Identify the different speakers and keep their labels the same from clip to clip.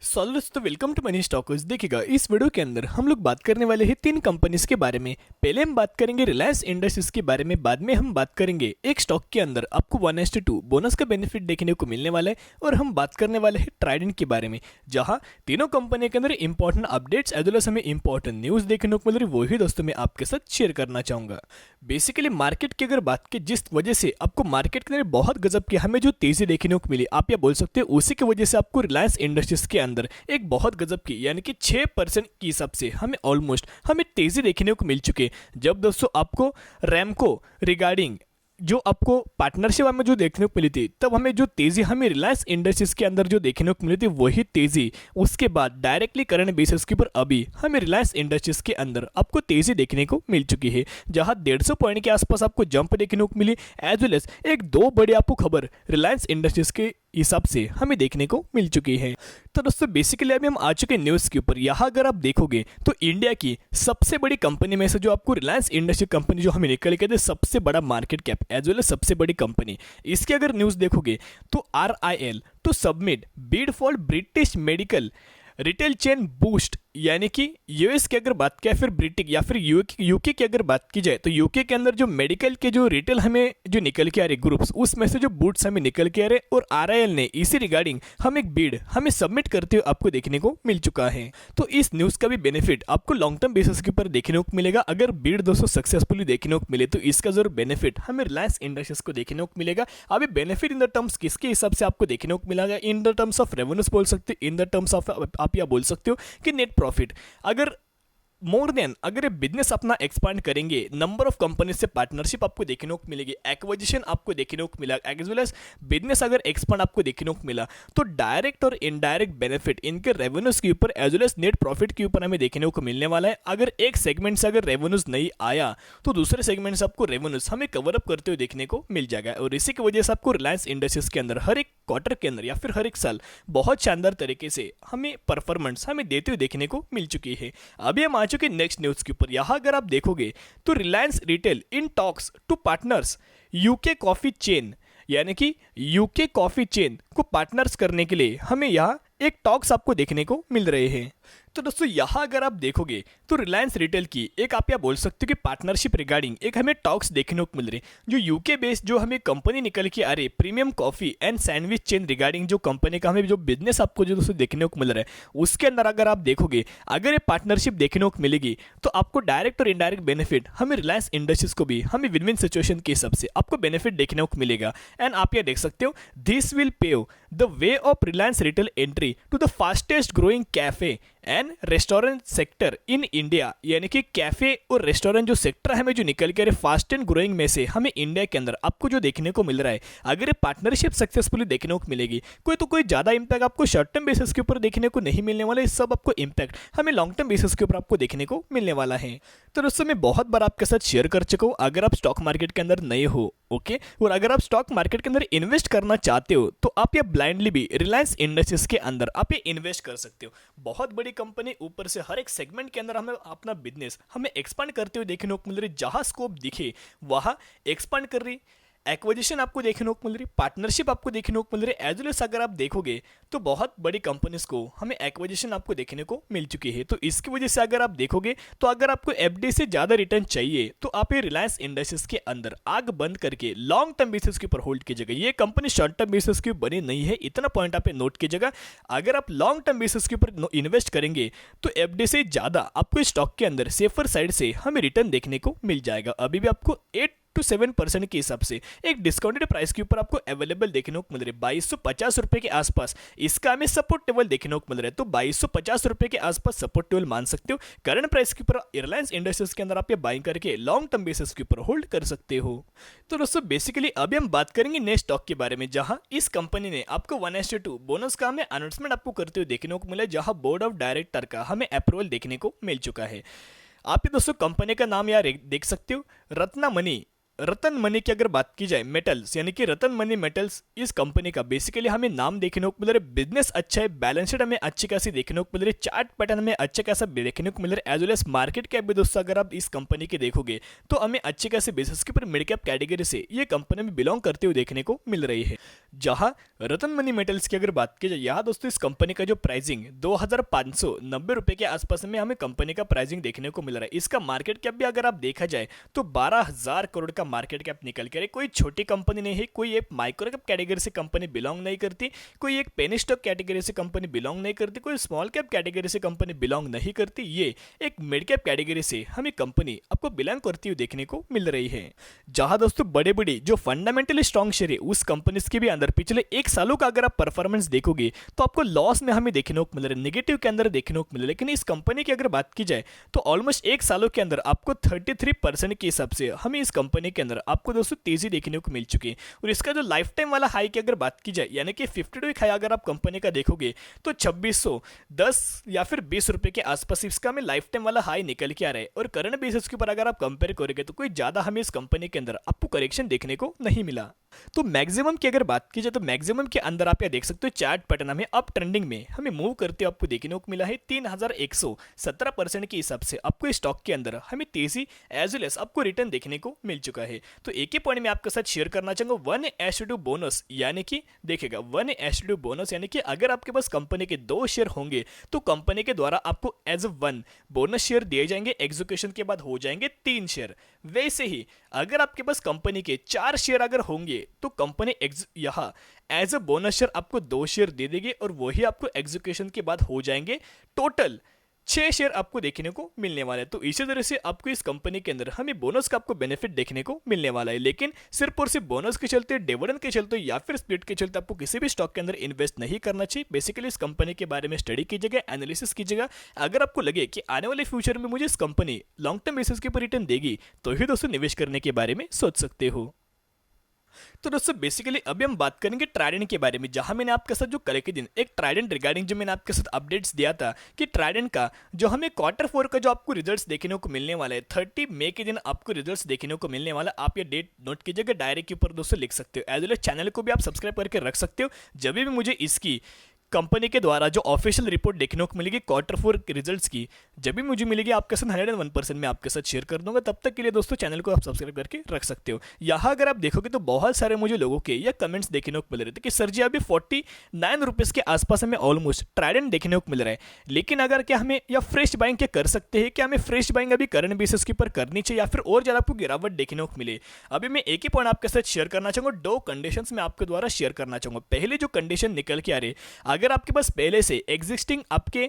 Speaker 1: दोस्तों welcome to money stalkers. देखिएगा इस वीडियो के अंदर हम लोग बात करने वाले हैं तीन कंपनीज के बारे में। पहले हम बात करेंगे रिलायंस इंडस्ट्रीज के बारे में, बाद में हम बात करेंगे एक स्टॉक के अंदर आपको 1:2 बोनस का बेनिफिट देखने को मिलने वाला है, और हम बात करने वाले हैं ट्राइडेंट के बारे में, जहां तीनों कंपनी के अंदर important updates as well as हमें इंपॉर्टेंट न्यूज देखने को मिल रही, वही दोस्तों मैं आपके साथ शेयर करना चाहूंगा। बेसिकली मार्केट की अगर बात की, जिस वजह से आपको मार्केट के अंदर बहुत गजब की हमें जो तेजी देखने को मिली, आप ये बोल सकते हो उसी की वजह से आपको रिलायंस इंडस्ट्रीज के अंदर एक बहुत गजब की यानी कि 6% की हिसाब से हमें तेजी देखने को मिल चुकी है। जब दोस्तों आपको रैमको रिगार्डिंग जो आपको पार्टनरशिप हमें जो देखने को मिली थी, तब हमें जो तेजी हमें रिलायंस इंडस्ट्रीज के अंदर जो देखने को मिली थी, वही तेजी उसके बाद डायरेक्टली करंट बेसिस के ऊपर अभी हमें रिलायंस इंडस्ट्रीज के अंदर आपको तेजी देखने को मिल चुकी है, जहां 150 पॉइंट के आसपास आपको जंप देखने को मिली, एज वेल एज एक दो बड़ी आपको खबर रिलायंस इंडस्ट्रीज के हिसाब से हमें देखने को मिल चुकी है। तो दोस्तों बेसिकली अभी हम आ चुके हैं न्यूज़ के ऊपर। यहाँ अगर आप देखोगे तो इंडिया की सबसे बड़ी कंपनी में से जो आपको रिलायंस इंडस्ट्री कंपनी जो हमें निकल के थे, सबसे बड़ा market cap as well as सबसे बड़ी कंपनी, इसकी अगर न्यूज़ देखोगे तो RIL to submit bid for British medical retail chain boost, यानी कि यूएस की अगर बात किया, फिर ब्रिटिश या फिर यूके की अगर बात की जाए, तो यूके के अंदर जो मेडिकल के जो रिटेल हमें जो निकल के आ रहे ग्रुप्स, उसमें से जो बूट्स हमें निकल के आ रहे, और RIL ने इसी रिगार्डिंग हम एक बिड हमें सबमिट करते हुए आपको देखने को मिल चुका है। तो इस न्यूज़ का भी बेनिफिट आपको लॉन्ग टर्म बेसिस के ऊपर देखने को मिलेगा। अगर बिड दोस्तों सक्सेसफुली देखने को मिले तो इसका जरूर बेनिफिट हमें रिलायंस इंडस्ट्रीज को देखने को मिलेगा। अभी बेनिफिट इन द टर्म्स किसके हिसाब से आपको देखने को मिलेगा, in the terms of revenues बोल सकते हो, इन द टर्म्स ऑफ आप या बोल सकते हो कि नेट प्रॉफिट। अगर मोर देन अगर ये बिजनेस अपना एक्सपांड करेंगे, नंबर ऑफ कंपनी से पार्टनरशिप आपको देखने को मिलेगी, एक्विजिशन आपको देखने को मिला, एज वेल एज बिजनेस अगर एक्सपांड आपको देखने को मिला, तो डायरेक्ट और इनडायरेक्ट बेनिफिट इनके रेवेन्यूज के ऊपर as well as net profit के ऊपर हमें देखने को मिलने वाला है। अगर एक सेगमेंट से अगर रेवेन्यूज नहीं आया, तो दूसरे सेगमेंट से आपको रेवेन्यूज हमें कवर अप करते हुए देखने को मिल जाएगा, और इसी की वजह से आपको रिलायंस इंडस्ट्रीज के अंदर हर एक क्वार्टर के अंदर या फिर हर एक साल बहुत शानदार तरीके से हमें परफॉर्मेंस हमें देते हुए देखने को मिल चुकी है। अभी हम आ चुके नेक्स्ट न्यूज के ऊपर। यहां अगर आप देखोगे तो Reliance retail in talks to partners UK coffee chain, यानी कि यूके कॉफी चेन को पार्टनर्स करने के लिए हमें यहां एक टॉक्स आपको देखने को मिल रहे हैं। तो दोस्तों यहां अगर आप देखोगे तो रिलायंस रिटेल की एक आप या बोल सकते हो कि पार्टनरशिप रिगार्डिंग एक हमें टॉक्स देखने को मिल रही, जो यूके बेस्ड जो हमें कंपनी निकल के आ रही premium coffee and sandwich chain regarding जो कंपनी का हमें जो बिजनेस आपको जो दोस्तों देखने को मिल रहा है, उसके अंदर अगर आप देखोगे अगर ये पार्टनरशिप देखने को मिलेगी, तो आपको डायरेक्ट और इनडायरेक्ट बेनिफिट हमें रिलायंस इंडस्ट्रीज को भी हमें विन विन सिचुएशन के हिसाब से आपको बेनिफिट देखने को मिलेगा। एंड आप ये देख सकते हो, this will pave the way of Reliance retail entry to the fastest growing cafe and restaurant sector in India, यानी कि कैफे और रेस्टोरेंट जो सेक्टर हमें जो निकल के फास्ट एंड ग्रोइंग में से हमें इंडिया के अंदर आपको जो देखने को मिल रहा है, अगर ये पार्टनरशिप सक्सेसफुली देखने को मिलेगी, कोई ज्यादा इंपैक्ट आपको शॉर्ट टर्म बेसिस के ऊपर देखने को नहीं मिलने वाला है, सब आपको इंपैक्ट हमें लॉन्ग टर्म बेसिस के ऊपर आपको देखने को मिलने वाला है। तो दोस्तों मैं बहुत बार आपके साथ शेयर कर चुका हूं, अगर आप स्टॉक मार्केट के अंदर नए हो ओके, और अगर आप स्टॉक मार्केट के अंदर इन्वेस्ट करना चाहते हो, तो आप ये ब्लाइंडली भी रिलायंस इंडस्ट्रीज के अंदर आप ये इन्वेस्ट कर सकते हो। बहुत बड़ी कंपनी, ऊपर से हर एक सेगमेंट के अंदर हमें अपना बिजनेस हमें एक्सपांड करते हुए देखने को मिल रही, जहां स्कोप दिखे वहां एक्सपांड कर रही, एक्विजिशन आपको देखने को मिल रही, पार्टनरशिप आपको देखने को मिल रही, एज वेल एज अगर आप देखोगे तो बहुत बड़ी कंपनीज को हमें एक्विजिशन आपको देखने को मिल चुकी है। तो इसकी वजह से अगर आप देखोगे तो अगर आपको एफडी से ज्यादा रिटर्न चाहिए, तो आप ये रिलायंस इंडस्ट्रीज के अंदर आग बंद करके लॉन्ग टर्म बेसिस के ऊपर होल्ड कीजिएगा। ये कंपनी शॉर्ट टर्म बेसिस के ऊपर बनी नहीं है, इतना पॉइंट आप नोट कीजिएगा। अगर आप लॉन्ग टर्म बेसिस के ऊपर इन्वेस्ट करेंगे, तो एफडी से ज्यादा आपको स्टॉक के अंदर सेफर साइड से हमें रिटर्न देखने को मिल जाएगा। अभी भी आपको 8 to 7% के हिसाब से एक डिस्काउंटेड प्राइस के ऊपर आपको अवेलेबल देखने को मिल रही है 2250 रुपए के आसपास। इसका हमें सपोर्ट टेबल देखने को मिल रहा है, तो 2250 रुपए के आसपास सपोर्ट टेबल मान सकते हो। करंट प्राइस के ऊपर रिलायंस इंडस्ट्रीज के अंदर आप ये बाइंग करके लॉन्ग टर्म बेसिस के ऊपर होल्ड कर सकते हो। तो दोस्तों बेसिकली अभी हम बात करेंगे नेक्स्ट स्टॉक के बारे में, जहां इस कंपनी ने आपको 1:2 बोनस का हमें अनाउंसमेंट आपको करते हुए देखने को मिला, जहां बोर्ड ऑफ डायरेक्टर का हमें अप्रूवल देखने को मिल चुका है। आप ये दोस्तों कंपनी का नाम यार देख सकते हो, रत्नमणि रतन मनी की अगर बात की जाए, मेटल्स यानी कि रतन मनी मेटल्स इस कंपनी का बेसिकली हमें नाम देखने को मिल रहा है, बिजनेस अच्छा है, बैलेंस शीट हमें अच्छी खासी देखने को मिल रही है, चार्ट पैटर्न हमें अच्छा खासा देखने को मिल रहा है, as well as market cap भी दोस्तों अगर आप इस कंपनी के देखोगे तो हमें अच्छी खासी बेसिस के ऊपर मिड कैप कैटेगरी से ये कंपनी में बिलोंग करते हुए देखने को मिल रही है। जहां रतन मनी मेटल्स की अगर बात की जाए, यहाँ दोस्तों इस कंपनी का जो प्राइसिंग 2590 रुपए के आसपास में हमें कंपनी का प्राइसिंग देखने को मिल रहा है। इसका मार्केट कैप भी अगर आप देखा जाए तो 12,000 करोड़ का मार्केट कैप निकल के कोई छोटी कंपनी नहीं है, कोई एक माइक्रो कैप कैटेगरी से कंपनी बिलोंग नहीं करती, कोई एक पेनी स्टॉक कैटेगरी से कंपनी बिलोंग नहीं करती, कोई स्मॉल कैप कैटेगरी से कंपनी बिलोंग नहीं करती, ये एक मिड कैप कैटेगरी से हमें कंपनी आपको बिलोंग करती हुई देखने को मिल रही है। जहां दोस्तों बड़े बड़ी जो फंडामेंटली स्ट्रॉन्ग शेयर है उस कंपनी के भी अंदर पिछले एक सालों का अगर आप परफॉर्मेंस देखोगे तो आपको लॉस में हमें देखने को मिल रहा है, नेगेटिव के अंदर देखने को मिल रहा है। लेकिन इस कंपनी की अगर बात की जाए तो ऑलमोस्ट एक सालों के अंदर आपको 33% के हिसाब से हमें इस कंपनी के अंदर आपको दोस्तों तेजी देखने को मिल चुकी है। और इसका जो लाइफ टाइम वाला हाई की अगर बात की जाए यानी कि 52 वीक हाई अगर आप कंपनी का देखोगे तो 2610 या फिर 20 रुपए के आसपास इसका हमें लाइफ टाइम वाला हाई निकल के आ रहा है। और करंट बेसिस के ऊपर अगर आप कंपेयर करोगे तो कोई ज्यादा हमें इस कंपनी के अंदर आपको करेक्शन देखने को नहीं मिला। तो मैक्सिमम की अगर बात की जाए तो मैक्सिमम के अंदर आप यह देख सकते हो चार्ट पैटर्न हमें अप ट्रेंडिंग में हमें मूव करते आपको देखने को मिला है। 3117% के हिसाब से आपको स्टॉक के अंदर हमें तेजी एज वेल एज आपको रिटर्न देखने को मिल चुका है। तो एक ही पॉइंट में आपके साथ शेयर करना चाहूंगा 1:2 बोनस, यानी कि देखिएगा 1:2 बोनस यानी कि अगर आपके पास कंपनी के 2 शेयर होंगे तो कंपनी के द्वारा आपको एज अ 1 बोनस शेयर दिए जाएंगे, एग्जीक्यूशन के बाद हो जाएंगे 3 शेयर। वैसे ही अगर आपके पास कंपनी के 4 शेयर अगर होंगे तो कंपनी यहाँ एज अ बोनस शेयर आपको 2 शेयर दे देगी और वही आपको एग्जीक्यूशन के बाद हो जाएंगे टोटल 6 शेयर आपको देखने को मिलने वाले हैं। तो इसी तरह से आपको इस कंपनी के अंदर हमें बोनस का आपको बेनिफिट देखने को मिलने वाला है। लेकिन सिर्फ और सिर्फ बोनस के चलते, डिविडेंड के चलते या फिर स्प्लिट के चलते आपको किसी भी स्टॉक के अंदर इन्वेस्ट नहीं करना चाहिए। बेसिकली इस कंपनी के बारे में स्टडी कीजिएगा, एनालिसिस कीजिएगा। अगर आपको लगे कि आने वाले फ्यूचर में मुझे इस कंपनी लॉन्ग टर्म बेसिस के ऊपर रिटर्न देगी तो ही दोस्तों निवेश करने के बारे में सोच सकते हो। तो दोस्तों बेसिकली अभी हम बात करेंगे ट्राइडेंट के बारे में, जहां मैंने आपके साथ जो कल के दिन एक ट्राइडेंट रिगार्डिंग जो मैंने आपके साथ अपडेट्स दिया था कि ट्राइडेंट का जो हमें Q4 का जो आपको रिजल्ट्स देखने को मिलने वाला है 30 मई के दिन आपको रिजल्ट्स देखने को मिलने वाला। आप ये डेट नोट कीजिएगा, डायरी के ऊपर दोस्तों लिख सकते हो। एज वेल एज चैनल को भी आप सब्सक्राइब करके रख सकते हो। जब भी मुझे इसकी कंपनी के द्वारा जो ऑफिशियल रिपोर्ट देखने को मिलेगी Q4 के रिजल्ट्स की, जब भी मुझे मिलेगी आपके साथ 101% मैं आपके साथ शेयर कर दूंगा। तब तक के लिए दोस्तों चैनल को आप सब्सक्राइब करके रख सकते हो। यहाँ अगर आप देखोगे तो बहुत सारे मुझे लोगों के या कमेंट्स देखने को मिल रहे थे कि सर जी अभी 49 रुपीज़ के आसपास हमें ऑलमोस्ट ट्राइडेंट देखने को मिल रहा है, लेकिन अगर क्या हमें या फ्रेश बाइंग क्या कर सकते हैं, क्या हमें फ्रेश बाइंग अभी करंट बेसिस के ऊपर करनी चाहिए या फिर और ज़्यादा आपको गिरावट देखने को मिले। अभी मैं एक ही पॉइंट आपके साथ शेयर करना चाहूँगा, 2 कंडीशन में आपके द्वारा शेयर करना चाहूँगा। पहले जो कंडीशन निकल के आ रही, अगर आपके पास पहले से एग्जिस्टिंग आपके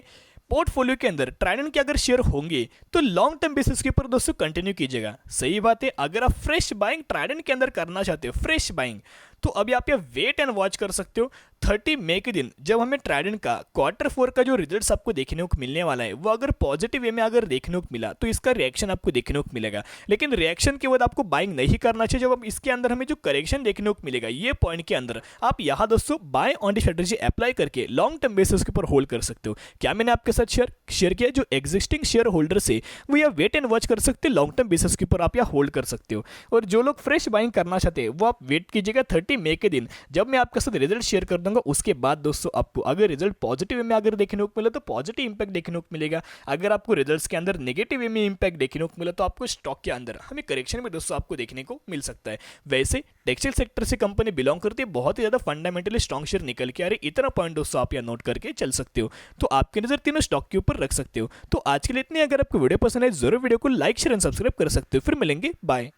Speaker 1: पोर्टफोलियो के अंदर ट्राइडेंट के अगर शेयर होंगे तो लॉन्ग टर्म बेसिस के ऊपर दोस्तों कंटिन्यू कीजिएगा। सही बात है, अगर आप फ्रेश बाइंग ट्राइडेंट के अंदर करना चाहते हो, फ्रेश बाइंग, तो अभी आप ये वेट एंड वॉच कर सकते हो 30 मई के दिन जब हमें ट्राइडेंट का Q4 का जो रिजल्ट्स आपको देखने को मिलने वाला है वो अगर पॉजिटिव वे में अगर देखने को मिला तो इसका रिएक्शन आपको देखने को मिलेगा। लेकिन रिएक्शन के बाद आपको बाइंग नहीं करना चाहिए। जब अब इसके अंदर हमें जो करेक्शन देखने को मिलेगा ये पॉइंट के अंदर आप यहाँ दोस्तों buy on the strategy apply करके लॉन्ग टर्म बेसिस के ऊपर होल्ड कर सकते हो। क्या मैंने आपके साथ शेयर किया, जो एग्जिस्टिंग शेयर होल्डर से वो यह वेट एंड वॉच कर सकते हो, लॉन्ग टर्म बेसिस के ऊपर आप यह होल्ड कर सकते हो। और जो लोग फ्रेश बाइंग करना चाहते हैं वो आप वेट कीजिएगा 30 मई के दिन जब मैं आपके साथ रिजल्ट शेयर कर दूंगा। उसके बाद दोस्तों आपको अगर रिजल्ट पॉजिटिव में अगर देखने को मिला तो पॉजिटिव इंपैक्ट देखने को मिलेगा। अगर आपको रिजल्ट्स के अंदर नेगेटिव में इंपैक्ट देखने को मिला तो आपको स्टॉक के अंदर हमें करेक्शन में दोस्तों आपको देखने को मिल सकता है। वैसे टेक्सटाइल सेक्टर से कंपनी बिलोंग करती है, बहुत ही ज्यादा फंडामेंटली स्ट्रॉन्ग शेयर निकल के आ रही, इतना पॉइंट दोस्तों आप यहाँ नोट करके चल सकते हो। तो आपकी नजर तीनों स्टॉक के ऊपर रख सकते हो। तो आज के लिए इतनी, अगर आपको वीडियो पसंद है जरूर वीडियो को लाइक शेयर एंड सब्सक्राइब कर सकते हो। फिर मिलेंगे, बाय।